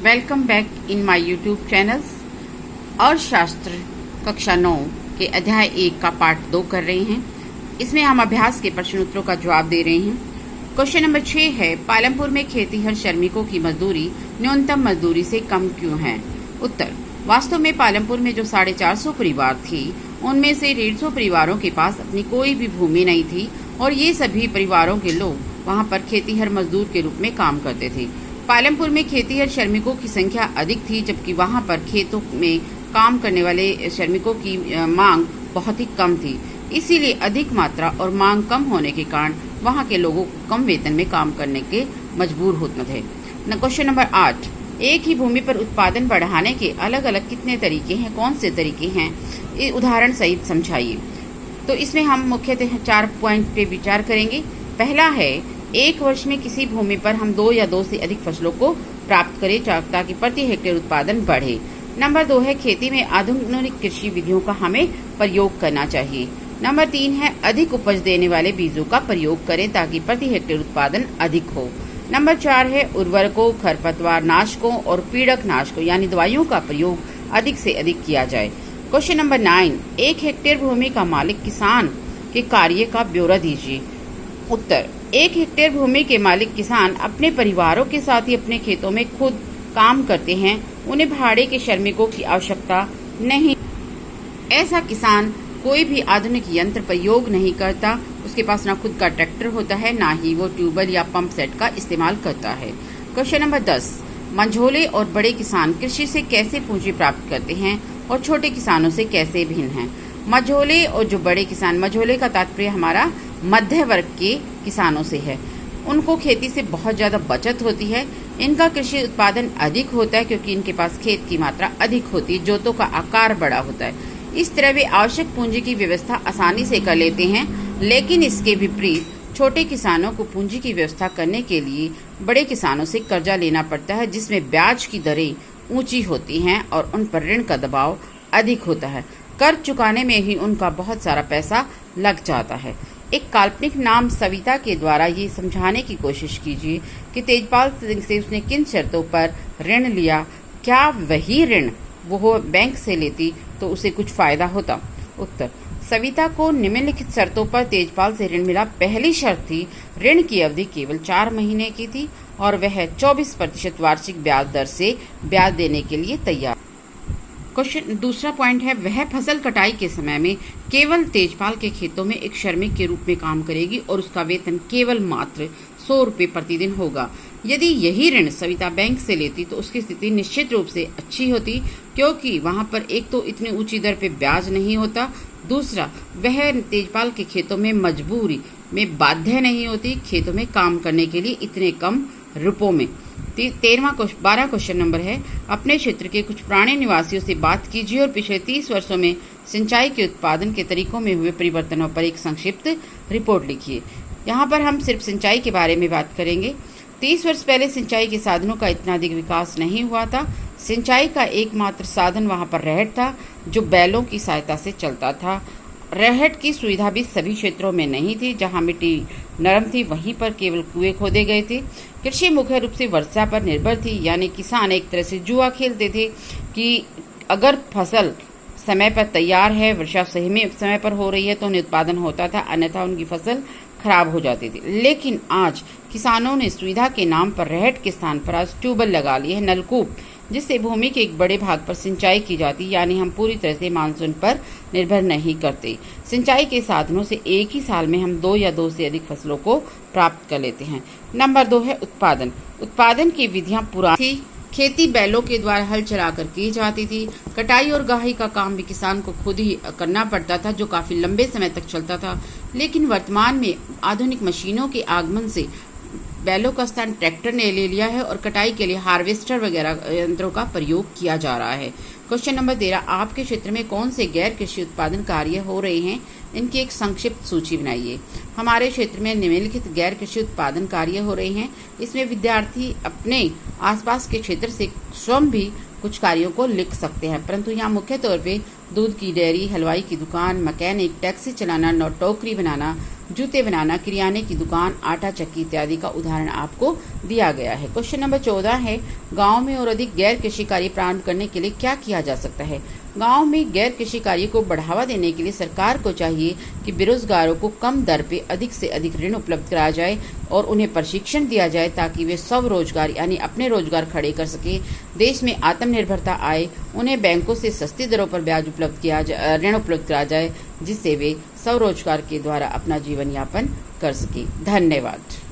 Welcome back in my YouTube channels. अर्थशास्त्र कक्षा 9 के अध्याय 1 का पार्ट 2 कर रहे हैं। इसमें हम अभ्यास के प्रश्न उत्तरों का जवाब दे रहे हैं। क्वेश्चन नंबर 6 है, पालमपुर में खेतीहर श्रमिकों की मजदूरी न्यूनतम मजदूरी से कम क्यों है? उत्तर, वास्तव में पालमपुर में जो 450 परिवार थी, उनमें से 150 परिवारों के पास अपनी कोई भी भूमि नहीं थी और ये सभी परिवारों के लोग वहाँ पर खेतीहर मजदूर के रूप में काम करते थे। पालमपुर में खेतीहर श्रमिकों की संख्या अधिक थी, जबकि वहाँ पर खेतों में काम करने वाले श्रमिकों की मांग बहुत ही कम थी। इसीलिए अधिक मात्रा और मांग कम होने के कारण वहाँ के लोगों को कम वेतन में काम करने के मजबूर होते थे। क्वेश्चन नंबर 8, एक ही भूमि पर उत्पादन बढ़ाने के अलग अलग कितने तरीके हैं? कौन से तरीके हैं? ये उदाहरण सहित समझाइए। तो इसमें हम मुख्यतः 4 पॉइंट पे विचार करेंगे। पहला है, एक वर्ष में किसी भूमि पर हम 2 या 2 से अधिक फसलों को प्राप्त करें ताकि प्रति हेक्टेयर उत्पादन बढ़े। नंबर 2 है, खेती में आधुनिक कृषि विधियों का हमें प्रयोग करना चाहिए। नंबर 3 है, अधिक उपज देने वाले बीजों का प्रयोग करें ताकि प्रति हेक्टेयर उत्पादन अधिक हो। नंबर 4 है, उर्वरकों, खरपतवार नाशकों और पीड़क नाशकों यानी दवाइयों का प्रयोग अधिक से अधिक किया जाए। क्वेश्चन नंबर 9, एक हेक्टेयर भूमि का मालिक किसान के कार्य का ब्यौरा दीजिए। उत्तर, एक हेक्टेयर भूमि के मालिक किसान अपने परिवारों के साथ ही अपने खेतों में खुद काम करते हैं। उन्हें भाड़े के श्रमिकों की आवश्यकता नहीं। ऐसा किसान कोई भी आधुनिक यंत्र प्रयोग नहीं करता। उसके पास ना खुद का ट्रैक्टर होता है, ना ही वो ट्यूबवेल या पंप सेट का इस्तेमाल करता है। क्वेश्चन नंबर 10, मंझोले और बड़े किसान कृषि से कैसे पूंजी प्राप्त करते हैं और छोटे किसानों से कैसे भिन्न हैं? मंझोले और जो बड़े किसान, मंझोले का तात्पर्य हमारा मध्य वर्ग के किसानों से है। उनको खेती से बहुत ज्यादा बचत होती है। इनका कृषि उत्पादन अधिक होता है क्योंकि इनके पास खेत की मात्रा अधिक होती है, जोतों का आकार बड़ा होता है। इस तरह वे आवश्यक पूंजी की व्यवस्था आसानी से कर लेते हैं। लेकिन इसके विपरीत छोटे किसानों को पूंजी की व्यवस्था करने के लिए बड़े किसानों से कर्जा लेना पड़ता है, जिसमें ब्याज की दरें ऊंची होती हैं और उन पर ऋण का दबाव अधिक होता है। कर्ज चुकाने में ही उनका बहुत सारा पैसा लग जाता है। एक काल्पनिक नाम सविता के द्वारा ये समझाने की कोशिश कीजिए कि तेजपाल सिंह से उसने किन शर्तों पर ऋण लिया। क्या वही ऋण वो बैंक से लेती तो उसे कुछ फायदा होता? उत्तर, सविता को निम्नलिखित शर्तों पर तेजपाल से ऋण मिला। पहली शर्त थी, ऋण की अवधि केवल 4 महीने की थी और वह 24% वार्षिक ब्याज दर से ब्याज देने के लिए तैयार। क्वेश्चन दूसरा पॉइंट है, वह फसल कटाई के समय में केवल तेजपाल के खेतों में एक श्रमिक के रूप में काम करेगी और उसका वेतन केवल मात्र 100 रुपये प्रतिदिन होगा। यदि यही ऋण सविता बैंक से लेती तो उसकी स्थिति निश्चित रूप से अच्छी होती, क्योंकि वहां पर एक तो इतनी ऊंची दर पे ब्याज नहीं होता, दूसरा वह तेजपाल के खेतों में मजबूरी में बाध्य नहीं होती खेतों में काम करने के लिए इतने कम रुपयों में। 12 क्वेश्चन नंबर है, अपने क्षेत्र के कुछ पुराने निवासियों से बात कीजिए और पिछले 30 वर्षों में सिंचाई के उत्पादन के तरीकों में हुए परिवर्तनों पर एक संक्षिप्त रिपोर्ट लिखिए। यहाँ पर हम सिर्फ सिंचाई के बारे में बात करेंगे। 30 वर्ष पहले सिंचाई के साधनों का इतना अधिक विकास नहीं हुआ था। सिंचाई का एकमात्र साधन वहाँ पर रहट था, जो बैलों की सहायता से चलता था। रहट की सुविधा भी सभी क्षेत्रों में नहीं थी। जहाँ मिट्टी नरम थी वहीं पर केवल कुएं खोदे गए थे। कृषि मुख्य रूप से वर्षा पर निर्भर थी, यानी किसान एक तरह से जुआ खेलते थे कि अगर फसल समय पर तैयार है, वर्षा सही में समय पर हो रही है तो उन्हें उत्पादन होता था, अन्यथा उनकी फसल खराब हो जाती थी। लेकिन आज किसानों ने सुविधा के नाम पर रहट के स्थान पर आज ट्यूबवेल लगा लिए हैं, नलकूप, जिससे भूमि के एक बड़े भाग पर सिंचाई की जाती, यानी हम पूरी तरह से मानसून पर निर्भर नहीं करते। सिंचाई के साधनों से एक ही साल में हम 2 या 2 से अधिक फसलों को प्राप्त कर लेते हैं। नंबर 2 है उत्पादन। उत्पादन की विधियां पुरानी थी। खेती बैलों के द्वारा हल चलाकर की जाती थी। कटाई और गाही का काम भी किसान को खुद ही करना पड़ता था, जो काफी लंबे समय तक चलता था। लेकिन वर्तमान में आधुनिक मशीनों के आगमन से बैलों का स्थान ट्रैक्टर ने ले लिया है और कटाई के लिए हार्वेस्टर वगैरह यंत्रों का प्रयोग किया जा रहा है। क्वेश्चन नंबर 13, आपके क्षेत्र में कौन से गैर कृषि उत्पादन कार्य हो रहे हैं? इनकी एक संक्षिप्त सूची बनाइए। हमारे क्षेत्र में निम्नलिखित गैर कृषि उत्पादन कार्य हो रहे हैं। इसमें विद्यार्थी अपने आसपास के क्षेत्र से स्वयं भी कुछ कार्यों को लिख सकते हैं, परंतु यहाँ मुख्य तौर पे दूध की डेयरी, हलवाई की दुकान, मैकेनिक, टैक्सी चलाना, टोकरी बनाना, जूते बनाना, किराने की दुकान, आटा चक्की इत्यादि का उदाहरण आपको दिया गया है। क्वेश्चन नंबर 14 है, गांव में और अधिक गैर कृषि कार्य प्रारंभ करने के लिए क्या किया जा सकता है? गांव में गैर कृषि कार्य को बढ़ावा देने के लिए सरकार को चाहिए कि बेरोजगारों को कम दर पे अधिक से अधिक ऋण उपलब्ध कराया जाए और उन्हें प्रशिक्षण दिया जाए ताकि वे स्वरोजगार यानी अपने रोजगार खड़े कर सके। देश में आत्मनिर्भरता आए, उन्हें बैंकों से सस्ती दरों पर ब्याज उपलब्ध किया जाए, ऋण उपलब्ध कराया जाए, जिससे वे स्वरोजगार के द्वारा अपना जीवन यापन कर सके। धन्यवाद।